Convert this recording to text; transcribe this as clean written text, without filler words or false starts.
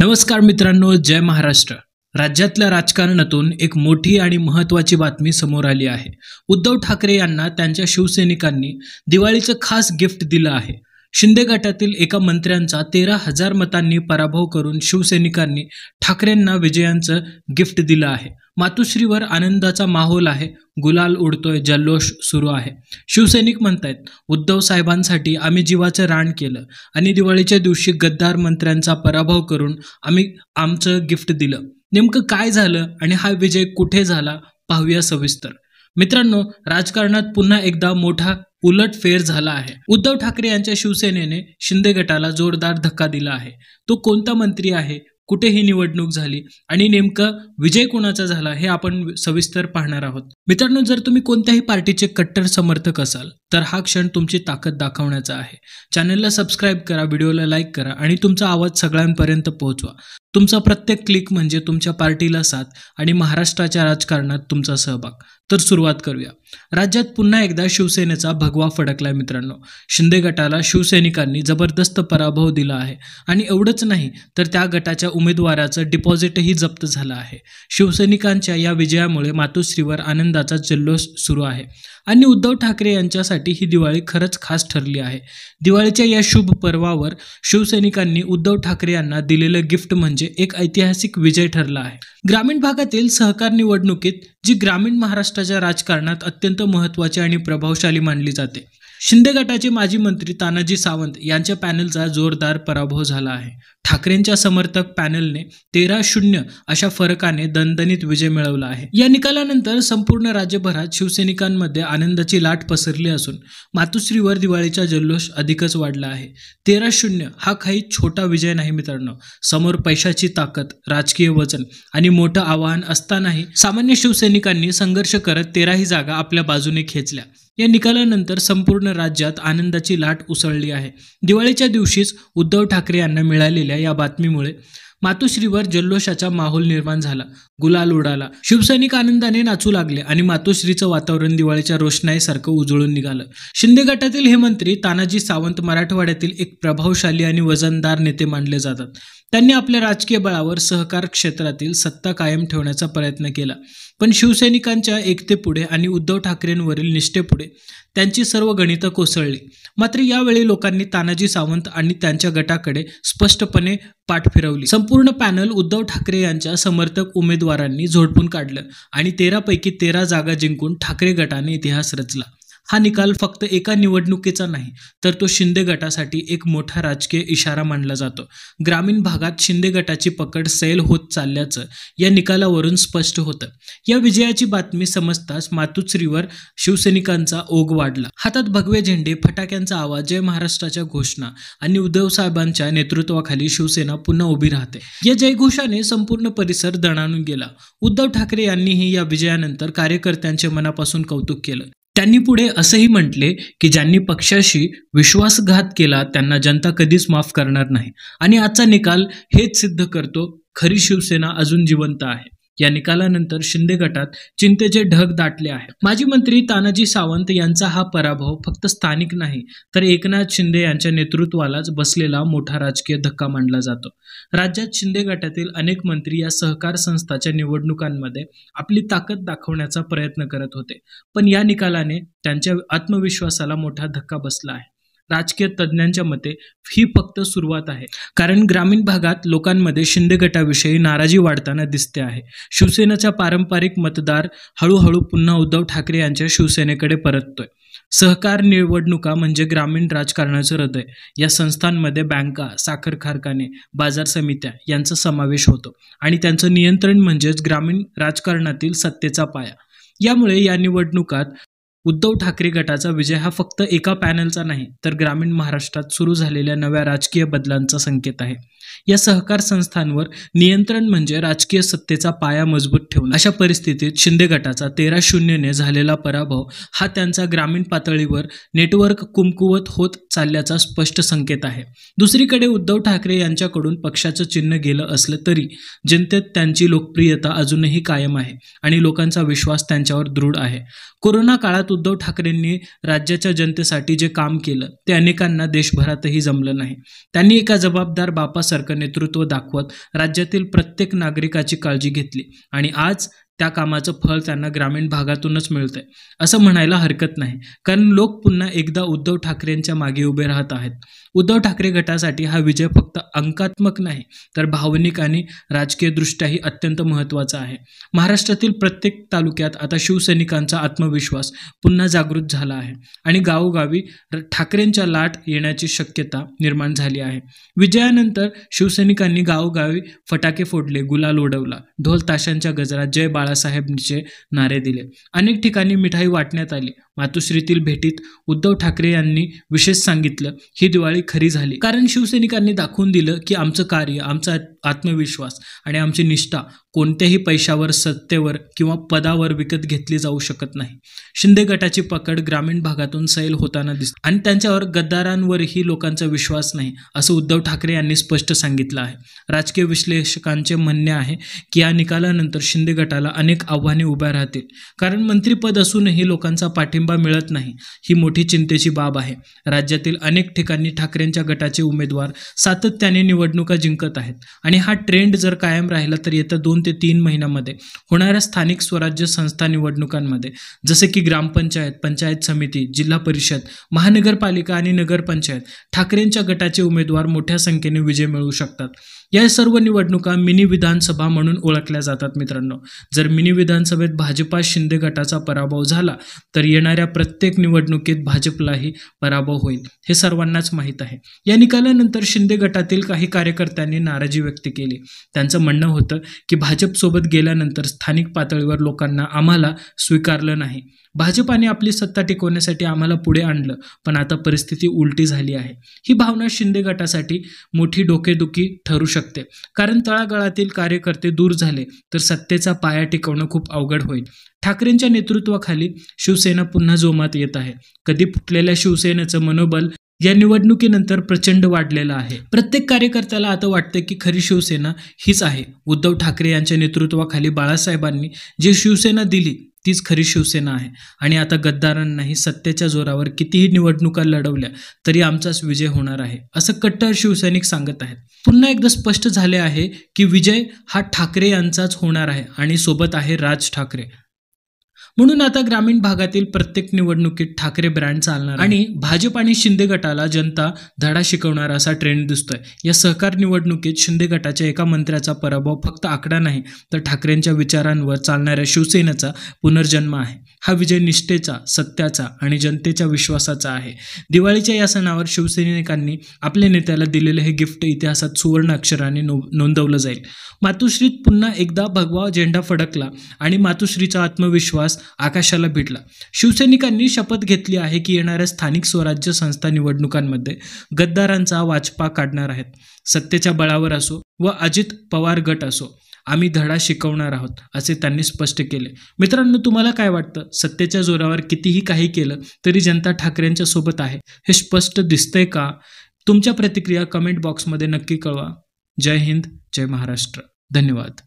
नमस्कार मित्रांनो, जय महाराष्ट्र। राज्यातल्या राजकारणातून एक मोठी आणि महत्त्वाची बातमी समोर आली आहे। उद्धव ठाकरे यांना त्यांच्या शिवसैनिकांनी दिवाळीचं खास गिफ्ट दिलं आहे। शिंदे गटातील एका मंत्र्यांचा 13,000 मतांनी पराभव करून शिवसैनिकांनी ठाकरेंना विजयांचं गिफ्ट दिलं आहे। मातोश्रीवर आनंदाचा माहोल आहे, गुलाल उडतोय, जल्लोष सुरू आहे। शिवसैनिक म्हणतायत, उद्धव साहेबांसाठी आम्ही जीवाचं रान केलं आणि दिवाळीच्या दिवशी गद्दार मंत्र्यांचा पराभव करून आम्ही आमचं गिफ्ट दिलं। नेमकं काय झालं आणि हा विजय कुठे झाला पाहूया सविस्तर। मित्रांनो, राजकारणात पुन्हा एकदा मोठा उलटफेर झाला आहे। उद्धव ठाकरे यांच्या शिवसेनेने शिंदे गटाला जोरदार धक्का दिला आहे। तो कोणता मंत्री आहे, कुठे ही निवडणूक झाली आणि नेमका विजय कोणाचा झाला हे आपण सविस्तर पाहणार आहोत। मित्रांनो, जर तुम्ही कोणत्याही पार्टीचे कट्टर समर्थक असाल तर हा क्षण तुमची ताकद दाखवण्याचा आहे। चॅनलला सबस्क्राइब करा, व्हिडिओला लाईक करा आणि तुमचा आवाज सगळ्यांपर्यंत पोहोचवा। तुमचा प्रत्येक क्लिक म्हणजे तुमच्या पार्टीला साथ आणि महाराष्ट्राच्या राजकारणात तुमचा सहभाग। तर सुरुवात करूया। राज्यात पुन्हा एकदा शिवसेनेचा भगवा फडकलाय मित्रांनो। शिंदे गटाला शिवसैनिकांनी जबरदस्त पराभव दिला आहे आणि एवढंच नाही तर त्या गटाच्या उमेदवाराचं डिपॉझिटही जप्त झालं आहे। शिवसैनिकांच्या या विजयामुळे मातोश्रीवर आनंदाचा जल्लोष सुरू आहे आणि उद्धव ठाकरे यांच्यासाठी ही दिवाळी खरंच खास ठरली आहे। दिवाळीच्या या शुभ पर्वावर शिवसैनिकांनी उद्धव ठाकरे यांना दिलेलं गिफ्ट म्हणजे एक ऐतिहासिक विजय ठरला आहे। ग्रामीण भागातील सहकार निवडणुकीत जी ग्रामीण महाराष्ट्राच्या राजकारणात अत्यंत महत्त्वाची आणि प्रभावशाली मानली जाते। शिंदे गटाचे माजी मंत्री तानाजी सावंत यांच्या पॅनलचा जोरदार पराभव झाला आहे। ठाकरेंच्या समर्थक पॅनलने 13-0 अशा फरकाने दणदणीत विजय मिळवला आहे। या निकालानंतर संपूर्ण राज्यभरात शिवसैनिकांमध्ये आनंदाची लाट पसरली असून मातोश्रीवर दिवाळीचा जल्लोष अधिकच वाढला आहे। 13-0 हा काही छोटा विजय नाही मित्रांनो। समोर पैशाची ताकद, राजकीय वजन आणि मोठं आव्हान असतानाही सामान्य शिवसैनिकांनी संघर्ष करत 13ही जागा आपल्या बाजूने खेचल्या। या निकालानंतर संपूर्ण राज्यात आनंदाची लाट उसळली आहे। दिवाळीच्या दिवशीच उद्धव ठाकरे यांना मिळालेल्या या बातमीमुळे मातोश्रीवर जल्लोषाचा माहोल निर्माण झाला, गुलाल उडाला। शिवसैनिक आनंदाने नाचू लागले आणि मातोश्रीचं वातावरण दिवाळीच्या रोषणाईसारखं उजळून निघालं। शिंदे गटातील हे मंत्री तानाजी सावंत मराठवाड्यातील एक प्रभावशाली आणि वजनदार नेते मानले जातात। त्यांनी आपल्या राजकीय बळावर सहकार क्षेत्रातील सत्ता कायम ठेवण्याचा प्रयत्न केला, पण शिवसैनिकांच्या एकतेपुढे आणि उद्धव ठाकरेंवरील निष्ठेपुढे त्यांची सर्व गणितं कोसळली। मात्र यावेळी लोकांनी तानाजी सावंत आणि त्यांच्या गटाकडे स्पष्टपणे पाठ फिरवली। संपूर्ण पॅनल उद्धव ठाकरे यांच्या समर्थक उमेदवारांनी झोडपून काढलं आणि 13 पैकी 13 जागा जिंकून ठाकरे गटाने इतिहास रचला। हा निकाल फक्त एका निवडणुकीचा नाही तर तो शिंदे गटासाठी एक मोठा राजकीय इशारा मानला जातो। ग्रामीण भागात शिंदे गटाची पकड सैल होत चालल्याचं या निकालावरून स्पष्ट होतं। या विजयाची बातमी समजताच मातोश्रीवर शिवसैनिकांचा ओघ वाढला। हातात भगवे झेंडे, फटाक्यांचा आवाज, जय महाराष्ट्राच्या घोषणा आणि उद्धव साहेबांच्या नेतृत्वाखाली शिवसेना पुन्हा उभी राहते। या जयघोषाने संपूर्ण परिसर दणाणून गेला। उद्धव ठाकरे यांनीही या विजयानंतर कार्यकर्त्यांचे मनापासून कौतुक केलं। त्यांनी पुढे असंही म्हटले की ज्यांनी पक्षाशी विश्वासघात केला त्यांना जनता कधीच माफ करणार नाही आणि आजचा निकाल हेच सिद्ध करतो, खरी शिवसेना अजून जिवंत आहे। या निकालानंतर शिंदे गटात चिंतेचे ढग दाटले आहेत। माजी मंत्री तानाजी सावंत यांचा हा पराभव फक्त स्थानिक नाही तर एकनाथ शिंदे यांच्या नेतृत्वालाच बसलेला मोठा राजकीय धक्का मानला जातो। राज्यात शिंदे गटातील अनेक मंत्री या सहकार संस्थाच्या निवडणुकांमध्ये आपली ताकद दाखवण्याचा प्रयत्न करत होते, पण या निकालाने त्यांच्या आत्मविश्वासाला मोठा धक्का बसला आहे। राजकीय तज्ज्ञांच्या मते ही फक्त सुरुवात आहे, कारण ग्रामीण भागात लोकांमध्ये शिंदे गटाविषयी नाराजी वाढताना दिसते आहे। शिवसेनेचा पारंपरिक मतदार हळूहळू पुन्हा उद्धव ठाकरे यांच्या शिवसेनेकडे परततोय। सहकार निवडणुका म्हणजे ग्रामीण राजकारणाचं हृदय। या संस्थांमध्ये बँका, साखर कारखाने, बाजार समित्या यांचा समावेश होतो आणि त्यांचं नियंत्रण म्हणजेच ग्रामीण राजकारणातील सत्तेचा पाया। यामुळे या निवडणुकात उद्धव ठाकरे गटाचा विजय हा फक्त एका पॅनलचा नाही तर ग्रामीण महाराष्ट्रात सुरू झालेल्या नव्या राजकीय बदलांचा संकेत आहे। या सहकार संस्थांवर नियंत्रण म्हणजे राजकीय सत्तेचा पाया मजबूत ठेवणं। अशा परिस्थितीत शिंदे गटाचा 13-0 ने झालेला पराभव हा त्यांचा ग्रामीण पातळीवर नेटवर्क कमकुवत होत चालल्याचा स्पष्ट संकेत आहे। दुसरीकडे उद्धव ठाकरे यांच्याकडून पक्षाचं चिन्ह गेलं असलं तरी जनतेत त्यांची लोकप्रियता अजूनही कायम आहे आणि लोकांचा विश्वास त्यांच्यावर दृढ आहे। कोरोना काळात उद्धव ठाकरेंनी राज्याच्या जनतेसाठी जे काम केलं ते अनेकांना देशभरातही जमलं नाही। त्यांनी एका जबाबदार बापासारखं विश्वासासारखं नेतृत्व दाखवत राज्यातील प्रत्येक नागरिकाची काळजी घेतली आणि आज त्या कामाचं फळ त्यांना ग्रामीण भागातूनच मिळतंय असं म्हणायला हरकत नाही, कारण लोक पुन्हा एकदा उद्धव ठाकरेंच्या मागे उभे राहत आहेत. उद्धव ठाकरे गटासाठी हा विजय फक्त अंकात्मक नाही तर भावनिक आणि राजकीयदृष्ट्याही अत्यंत महत्त्वाचा आहे. महाराष्ट्रातील प्रत्येक तालुक्यात आता शिवसैनिकांचा आत्मविश्वास पुन्हा जागृत झाला आहे आणि गावोगावी ठाकरेंच्या लाट येण्याची शक्यता निर्माण झाली आहे. विजयानंतर शिवसैनिकांनी गावोगावी फटाके फोडले, गुलाल उडवला, ढोल ताशांच्या गजरात जय बाळासाहेबचे नारे दिले. अनेक ठिकाणी मिठाई वाटण्यात आली. मातोश्रीतील भेटीत उद्धव ठाकरे यांनी विशेष सांगितलं, ही दिवाळी खरी झाली कारण शिवसैनिकांनी दाखवून दिलं की आमचं कार्य, आमचा आत्मविश्वास आणि आमची निष्ठा कोणत्याही पैशावर, सत्तेवर किंवा पदावर विकत घेतली जाऊ शकत नाही. शिंदे गटाची पकड ग्रामीण भागातून सैल होताना दिसते आणि त्यांच्यावर गद्दारांवरही लोकांचा विश्वास नाही असं उद्धव ठाकरे यांनी स्पष्ट सांगितलं आहे. राजकीय विश्लेषकांचे म्हणणे आहे की या निकालानंतर शिंदे गटाला अनेक आव्हाने उभ्या राहतील, कारण मंत्रिपद असूनही लोकांचा पाठिंबा मिळत नाही ही मोठी चिंतेची बाब आहे. राज्यातील अनेक ठिकाणी ठाकरेंच्या गटाचे उमेदवार सातत्याने निवडणुका जिंकत आहेत आणि हा ट्रेंड जर कायम राहिला तर येत्या 2 ते 3 महिन्यामध्ये होणाऱ्या स्थानिक स्वराज्य संस्था निवडणुकांमध्ये जसे की ग्रामपंचायत, पंचायत समिती, जिल्हा परिषद, महानगरपालिका आणि नगरपंचायत ठाकरेंच्या गटाचे उमेदवार मोठ्या संख्येने विजय मिळवू शकतात. या सर्व निवडणुका मिनी विधानसभा म्हणून ओळखल्या जातात. मित्रांनो, जर मिनी विधानसभेत भाजपा शिंदे गटाचा पराभव झाला तर येणाऱ्या प्रत्येक निवडणुकीत भाजपलाही पराभव होईल हे सर्वांनाच माहीत आहे. या निकालानंतर शिंदे गटातील काही कार्यकर्त्यांनी नाराजी व्यक्त केली. त्यांचं म्हणणं होतं की भाजपसोबत गेल्यानंतर स्थानिक पातळीवर लोकांना आम्हाला स्वीकारलं नाही. भाजपाने आपली सत्ता टिकवण्यासाठी आम्हाला पुढे आणलं, पण आता परिस्थिती उलटी झाली आहे. ही भावना शिंदे गटासाठी मोठी डोकेदुखी ठरू शकते, कारण तळागाळातील कार्यकर्ते दूर झाले तर सत्तेचा पाया टिकवणं खूप अवघड होईल. ठाकरेंच्या नेतृत्वाखाली शिवसेना पुन्हा जोमात येत आहे. कधी फुटलेल्या शिवसेनेचं मनोबल या निवडणुकीनंतर प्रचंड वाढलेलं आहे. प्रत्येक कार्यकर्त्याला आता वाटतं की खरी शिवसेना हीच आहे. उद्धव ठाकरे यांच्या नेतृत्वाखाली बाळासाहेबांनी जी शिवसेना दिली तीच खरी शिवसेना आहे आणि आता गद्दारांनाही सत्तेच्या जोरावर कितीही निवडणुका लढवल्या तरी आमचाच विजय होणार आहे असं कट्टर शिवसैनिक सांगत आहेत. पुन्हा एकदा स्पष्ट झाले आहे की विजय हा ठाकरे यांचाच होणार आहे आणि सोबत आहे राज ठाकरे. म्हणून आता ग्रामीण भागातील प्रत्येक निवडणुकीत ठाकरे ब्रँड चालणार आणि भाजप आणि शिंदे गटाला जनता धडा शिकवणार असा ट्रेंड दिसतोय. या सहकार निवडणुकीत शिंदे गटाच्या एका मंत्र्याचा पराभव फक्त आकडा नाही तर ठाकरेंच्या विचारांवर चालणाऱ्या शिवसेनेचा पुनर्जन्म आहे. हा विजय निष्ठेचा, सत्याचा आणि जनतेच्या विश्वासाचा आहे. दिवाळीच्या या सणावर शिवसैनिकांनी आपल्या नेत्याला दिलेले हे गिफ्ट इतिहासात सुवर्ण अक्षराने नोंदवलं जाईल. मातोश्रीत पुन्हा एकदा भगवा झेंडा फडकला आणि मातोश्रीचा आत्मविश्वास आकाशाला भिडला. शिवसैनिकांनी शपथ घेतली आहे की येणाऱ्या स्थानिक स्वराज्य संस्था निवडणुकांमध्ये गद्दारांचा वाचपा काढणार आहेत. सत्तेच्या बळावर असो व अजित पवार गट असो, आम्ही धडा शिकवणार आहोत असे त्यांनी स्पष्ट केले. मित्रांनो, तुम्हाला काय वाटतं? सत्तेच्या जोरावर कितीही काही केलं तरी जनता ठाकरेंच्या सोबत आहे हे स्पष्ट दिसतंय का? तुमच्या प्रतिक्रिया कमेंट बॉक्समध्ये नक्की कळवा. जय हिंद, जय महाराष्ट्र. धन्यवाद.